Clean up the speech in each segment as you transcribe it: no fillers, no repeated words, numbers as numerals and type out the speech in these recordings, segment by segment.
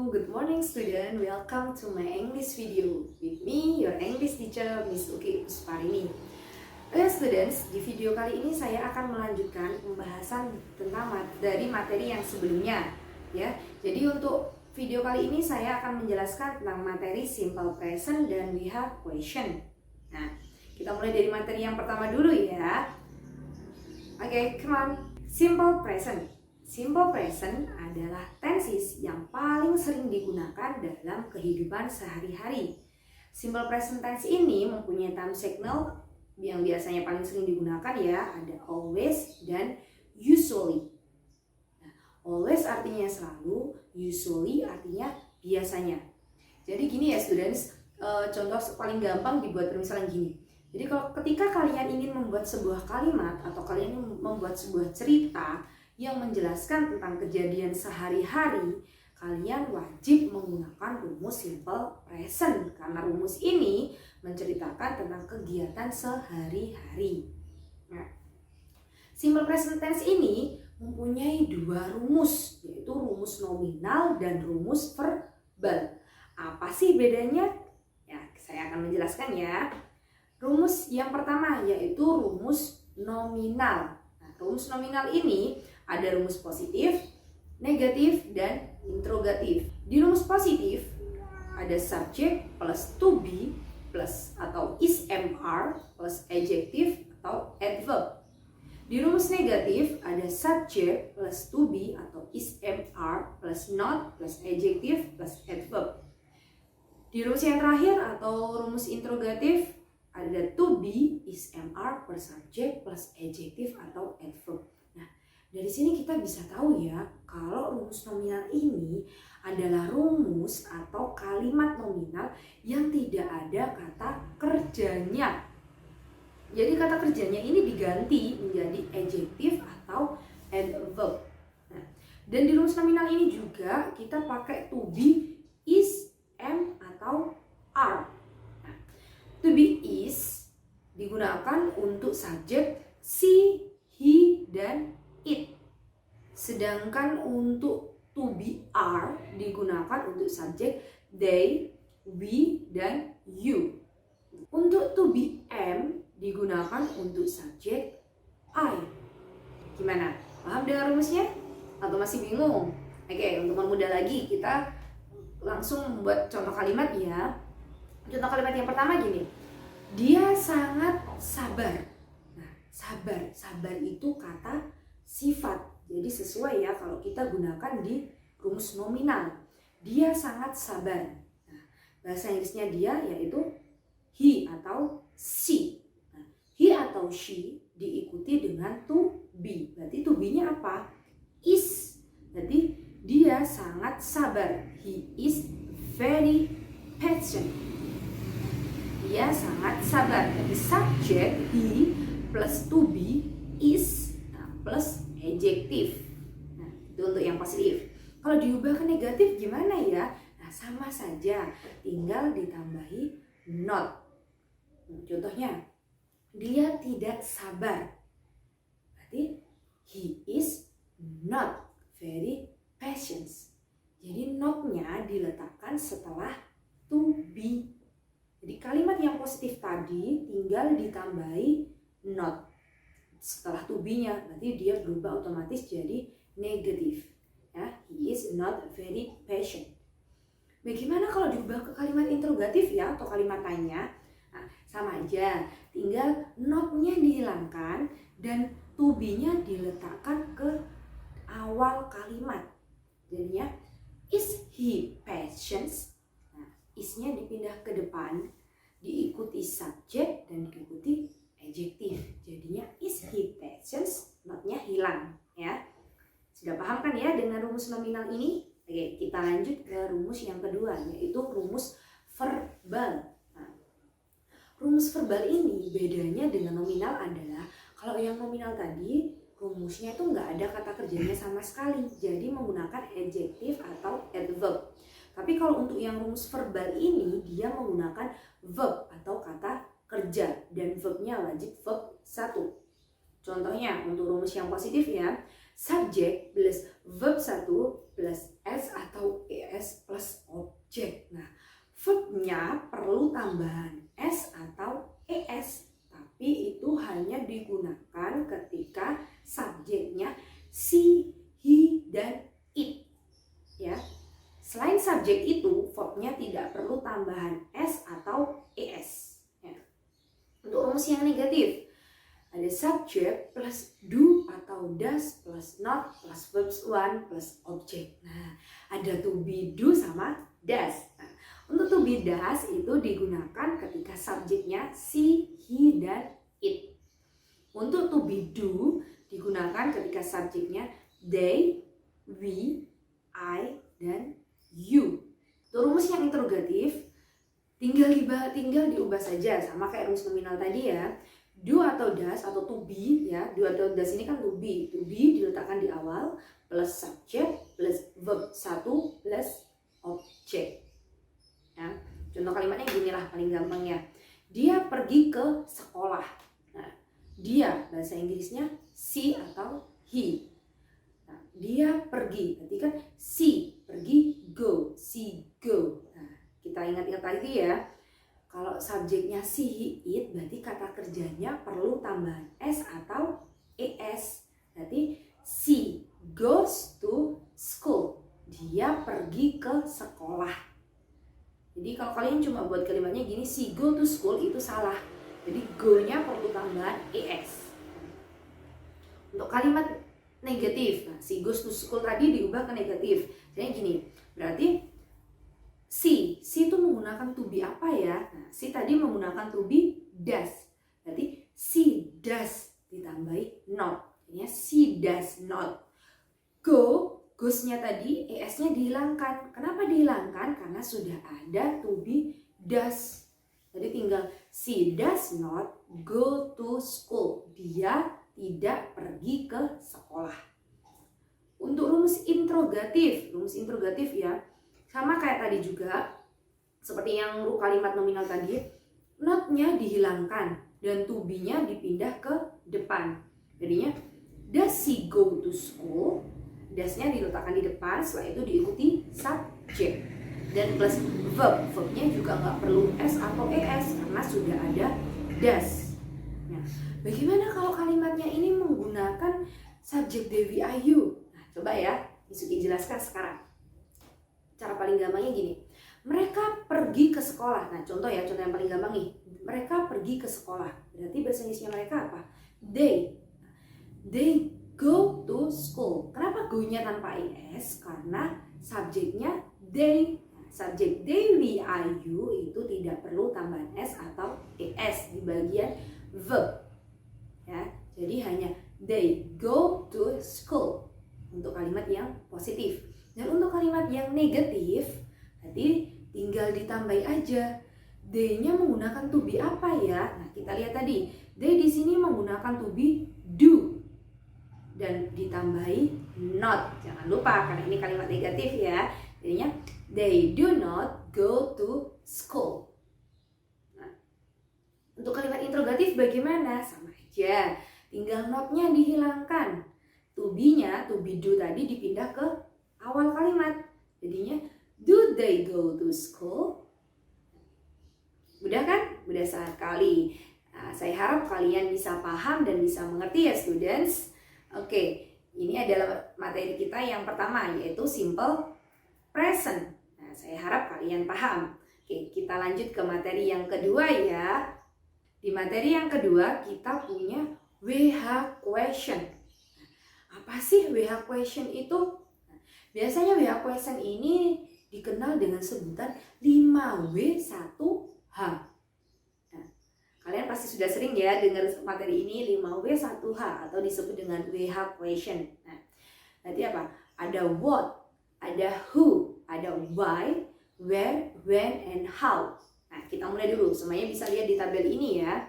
good morning student. Welcome to my English video with me, your English teacher, Miss Uki Pusparini. Oke students, di video kali ini saya akan melanjutkan pembahasan tentang dari materi yang sebelumnya, ya. Jadi untuk video kali ini saya akan menjelaskan tentang materi simple present dan we have question. Nah, kita mulai dari materi yang pertama dulu ya. Oke, come on. Simple present. Simple present adalah tenses yang paling sering digunakan dalam kehidupan sehari-hari. Simple present tense ini mempunyai time signal yang biasanya paling sering digunakan ya, ada always dan usually. Nah, always artinya selalu, usually artinya biasanya. Jadi gini ya students, contoh paling gampang dibuat misalnya gini. Jadi kalau ketika kalian ingin membuat sebuah kalimat atau kalian ingin membuat sebuah cerita yang menjelaskan tentang kejadian sehari-hari, kalian wajib menggunakan rumus simple present karena rumus ini menceritakan tentang kegiatan sehari-hari. Nah, simple present tense ini mempunyai dua rumus, yaitu rumus nominal dan rumus verbal. Apa sih bedanya? Ya, saya akan menjelaskan ya. Rumus yang pertama yaitu rumus nominal. Nah, rumus nominal ini ada rumus positif, negatif, dan interrogatif. Di rumus positif ada subject plus to be plus atau is MR plus adjective atau adverb. Di rumus negatif ada subject plus to be atau is MR plus not plus adjective plus adverb. Di rumus yang terakhir atau rumus interrogatif ada to be is MR plus subject plus adjective atau adverb. Dari sini kita bisa tahu ya, kalau rumus nominal ini adalah rumus atau kalimat nominal yang tidak ada kata kerjanya. Jadi kata kerjanya ini diganti menjadi adjective atau adverb. Nah, dan di rumus nominal ini juga kita pakai to be, is, am, atau are. Nah, to be is digunakan untuk subjek she, he, dan it. Sedangkan untuk to be are digunakan untuk subjek they, we, dan you. Untuk to be am digunakan untuk subjek I. Gimana? Paham dengan rumusnya? Atau masih bingung? Oke, untuk mempermudah lagi kita langsung membuat contoh kalimat ya. Contoh kalimat yang pertama gini. Dia sangat sabar. Nah, sabar itu kata sifat. Jadi sesuai ya kalau kita gunakan di rumus nominal. Dia sangat sabar. Nah, bahasa Inggrisnya dia yaitu he atau she. Nah, he atau she diikuti dengan to be. Berarti to be-nya apa? Is. Berarti dia sangat sabar. He is very patient. Dia sangat sabar. Jadi subject he plus to be is plus adjektif. Nah, itu untuk yang positif. Kalau diubah ke negatif gimana ya? Nah, sama saja, tinggal ditambahi not. Contohnya, dia tidak sabar. Berarti he is not very patient. Jadi not-nya diletakkan setelah to be. Jadi kalimat yang positif tadi tinggal ditambahi not. Setelah to be-nya, nanti dia berubah otomatis jadi negatif. Ya, he is not very patient. Bagaimana kalau diubah ke kalimat interrogatif ya, atau kalimat tanya? Nah, sama aja, tinggal not-nya dihilangkan dan to be-nya diletakkan ke awal kalimat. Jadinya, is he patient? Nah, is-nya dipindah ke depan, diikuti subjek dan diikuti adjektif. Jadinya is he patient, not-nya hilang ya. Sudah paham kan ya dengan rumus nominal ini? Oke, kita lanjut ke rumus yang kedua, yaitu rumus verbal. Nah, rumus verbal ini bedanya dengan nominal adalah kalau yang nominal tadi rumusnya itu nggak ada kata kerjanya sama sekali, jadi menggunakan adjektif atau adverb. Tapi kalau untuk yang rumus verbal ini dia menggunakan verb atau kata kerja dan verbnya wajib verb 1. Contohnya untuk rumus yang positif ya, subjek plus verb 1 plus s atau es plus objek. Nah, verbnya perlu tambahan s atau es, tapi itu hanya digunakan ketika subjeknya she, he, dan it. Ya. Selain subjek itu, verbnya tidak perlu tambahan s atau es. Ya. Untuk rumus yang negatif, ada subject plus do atau does plus not plus verbs 1 plus object. Nah, ada to be, do sama does. Nah, untuk to be, does itu digunakan ketika subjeknya she, he, dan it. Untuk to be, do digunakan ketika subjeknya they, we, I, dan you. Untuk rumus yang interrogatif tinggal diubah saja sama kayak rumus nominal tadi ya. Do atau does atau to be ya. Do atau does ini kan to be. To be diletakkan di awal plus subject plus verb 1 plus object. Ya. Contoh kalimatnya gini lah paling gampangnya. Dia pergi ke sekolah. Nah, dia bahasa Inggrisnya she atau he. Nah, dia pergi, berarti kan she pergi, go, she go. Nah, kita ingat-ingat lagi ya. Kalau subjeknya she, he, it, berarti kata kerjanya perlu tambahan s atau es. Berarti she goes to school. Dia pergi ke sekolah. Jadi kalau kalian cuma buat kalimatnya gini, she go to school, itu salah. Jadi go-nya perlu tambahan es. Untuk kalimat negatif, nah, she goes to school tadi diubah ke negatif. Jadi gini, berarti she itu menggunakan to be apa ya? Nah, she tadi menggunakan to be does. Berarti she does ditambahi not. Jadinya she does not go. Goes-nya tadi es-nya dihilangkan. Kenapa dihilangkan? Karena sudah ada to be does. Jadi tinggal she does not go to school. Dia tidak pergi ke sekolah. Untuk rumus interrogatif ya sama kayak tadi juga, seperti yang kalimat nominal tadi, not-nya dihilangkan dan to be-nya dipindah ke depan. Jadinya does she go to school? Does-nya diletakkan di depan, setelah itu diikuti subject dan plus verb. Verbnya juga nggak perlu s atau es karena sudah ada does. Nah, bagaimana kalau kalimatnya ini menggunakan subjek Dewi Ayu? Nah, coba ya, Misuki jelaskan sekarang. Cara paling gampangnya gini, mereka pergi ke sekolah. Nah, contoh yang paling gampang nih, mereka pergi ke sekolah. Berarti bahasa Inggrisnya mereka apa? They go to school. Kenapa go-nya tanpa es? Karena subjeknya they. Subjek they, we, are, you itu tidak perlu tambahan s atau es di bagian verb. Ya, jadi hanya they go to school untuk kalimat yang positif. Dan untuk kalimat yang negatif, tadi tinggal ditambahi aja. They-nya menggunakan to be apa ya? Nah, kita lihat tadi. They di sini menggunakan to be do. Dan ditambahi not. Jangan lupa karena ini kalimat negatif ya. Jadinya they do not go to school. Nah, untuk kalimat interrogatif bagaimana? Sama aja. Tinggal not-nya dihilangkan. To be-nya, to be do tadi dipindah ke awal kalimat. Jadinya do they go to school? Mudah kan? Mudah sekali. Nah, saya harap kalian bisa paham dan bisa mengerti ya students. Oke, ini adalah materi kita yang pertama, yaitu simple present. Nah, saya harap kalian paham. Oke, kita lanjut ke materi yang kedua ya. Di materi yang kedua kita punya WH question. Apa sih WH question itu? Biasanya WH question ini dikenal dengan sebutan 5W1H. Kalian pasti sudah sering ya dengar materi ini 5W1H atau disebut dengan WH question. Nah, nanti apa? Ada what, ada who, ada why, where, when, and how. Nah, kita mulai dulu. Semuanya bisa lihat di tabel ini ya.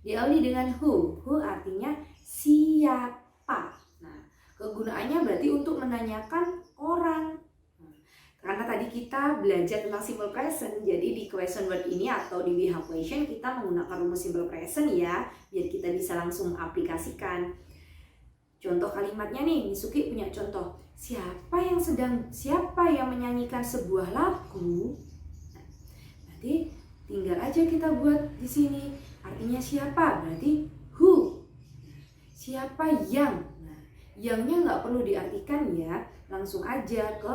Diawali dengan who. Who artinya siapa. Nah, kegunaannya berarti untuk menanyakan orang. Karena tadi kita belajar tentang simple present, jadi di question word ini atau di WH question kita menggunakan rumus simple present ya, biar kita bisa langsung aplikasikan. Contoh kalimatnya nih, Miss Uki punya contoh. Siapa yang menyanyikan sebuah lagu? Nah, berarti tinggal aja kita buat di sini. Artinya siapa? Berarti who. Siapa yang? Nah, yangnya nggak perlu diartikan ya. Langsung aja ke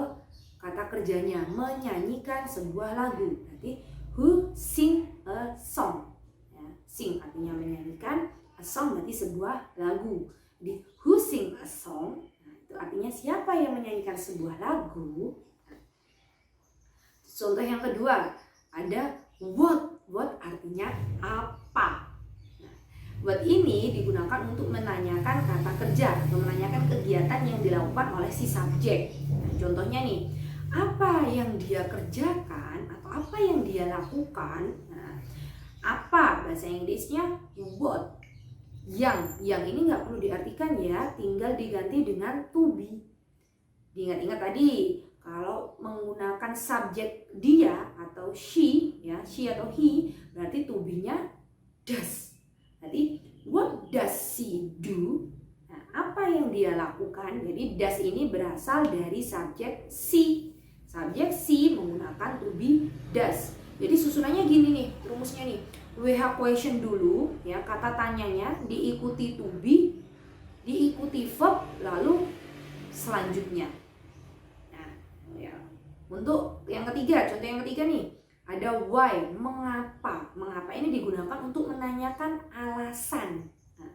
kata kerjanya, menyanyikan sebuah lagu. Berarti who sing a song. Ya, sing artinya menyanyikan, a song berarti sebuah lagu. Jadi who sing a song, nah, itu artinya siapa yang menyanyikan sebuah lagu. Contoh yang kedua ada what. What artinya apa. Nah, what ini digunakan untuk menanyakan kata kerja atau menanyakan kegiatan yang dilakukan oleh si subjek. Nah, contohnya nih, apa yang dia kerjakan atau apa yang dia lakukan. Nah, apa bahasa Inggrisnya what. Yang ini nggak perlu diartikan ya, tinggal diganti dengan to be. Diingat-ingat tadi, kalau menggunakan subjek dia atau she, ya she atau he, berarti to be-nya does. Berarti what does she do? Nah, apa yang dia lakukan? Jadi does ini berasal dari subjek she. Subjek she menggunakan to be does. Jadi susunannya gini nih, rumusnya nih. WH question dulu, ya kata tanyanya, diikuti to be, diikuti verb, lalu selanjutnya. Nah, ya. Untuk yang ketiga, contoh yang ketiga nih, ada why, mengapa. Mengapa ini digunakan untuk menanyakan alasan. Nah,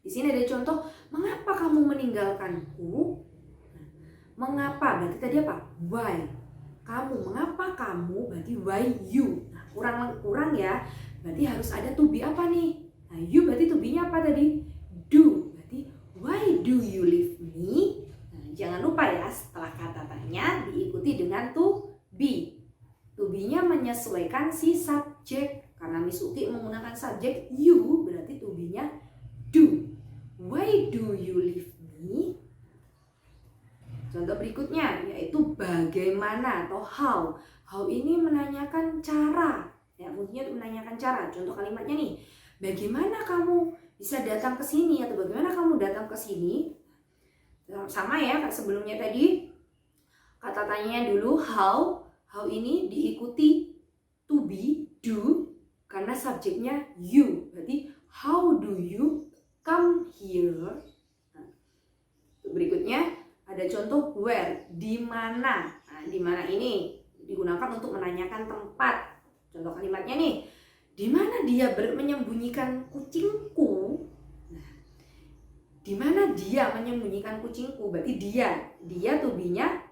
di sini ada contoh, mengapa kamu meninggalkanku? Nah, mengapa berarti tadi apa? Why. Kamu, mengapa kamu berarti why you. Nah, kurang ya, berarti harus ada to be apa nih? Nah, you berarti to be-nya apa tadi? Do, berarti why do you leave me? Nah, jangan lupa ya, setelah kata tanya diikuti dengan to be. To be-nya menyesuaikan si subjek. Karena Miss Uki menggunakan subjek you, berarti to be-nya do. Why do you leave me? Contoh berikutnya yaitu bagaimana atau how. How ini menanyakan cara. Ya, fungsinya untuk menanyakan cara. Contoh kalimatnya nih, bagaimana kamu bisa datang ke sini atau bagaimana kamu datang ke sini? Sama ya, kayak sebelumnya tadi. Kata tanyanya dulu how. How ini diikuti to be, do, karena subjeknya you. Berarti how do you come here? Nah, berikutnya ada contoh where, di mana. Nah, di mana ini digunakan untuk menanyakan tempat. Contoh kalimatnya nih, di mana dia menyembunyikan kucingku? Nah, di mana dia menyembunyikan kucingku? Berarti dia to be-nya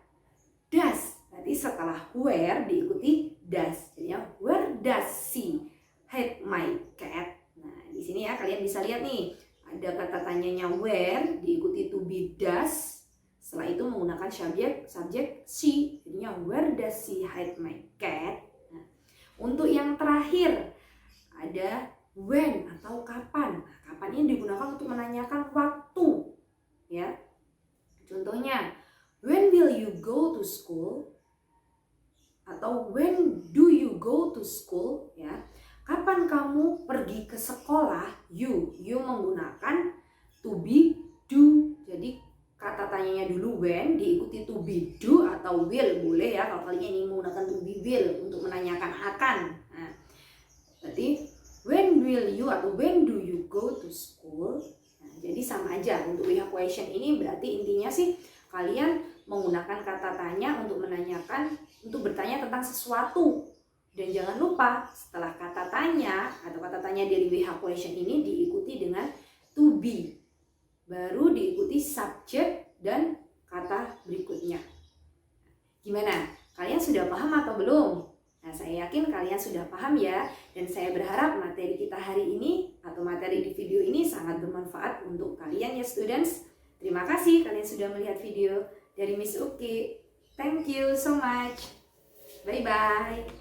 does. Berarti setelah where diikuti does. Jadinya where does she hide my cat? Nah, di sini ya kalian bisa lihat nih, ada kata tanyanya where diikuti to be does. Setelah itu menggunakan subjek she. Jadinya where does she hide my cat? Nah, untuk yang terakhir ada when atau kapan. Nah, kapan ini digunakan untuk menanyakan waktu. Ya. Contohnya, when will you go to school? Atau when do you go to school? Ya. Kapan kamu pergi ke sekolah? You menggunakan to be, do. Jadi kata tanyanya dulu when, diikuti to be, do atau will, boleh ya kalau kalian ini menggunakan to be will untuk menanyakan akan. Nah, berarti when will you atau when do you go to school? Nah, jadi sama aja untuk WH question ini, berarti intinya sih kalian menggunakan kata tanya untuk menanyakan, untuk bertanya tentang sesuatu. Dan jangan lupa setelah kata tanya atau kata tanya dari WH question ini diikuti dengan to be. Baru diikuti subjek dan kata berikutnya. Gimana? Kalian sudah paham atau belum? Nah, saya yakin kalian sudah paham ya. Dan saya berharap materi kita hari ini atau materi di video ini sangat bermanfaat untuk kalian ya students. Terima kasih kalian sudah melihat video dari Miss Uki. Thank you so much. Bye-bye.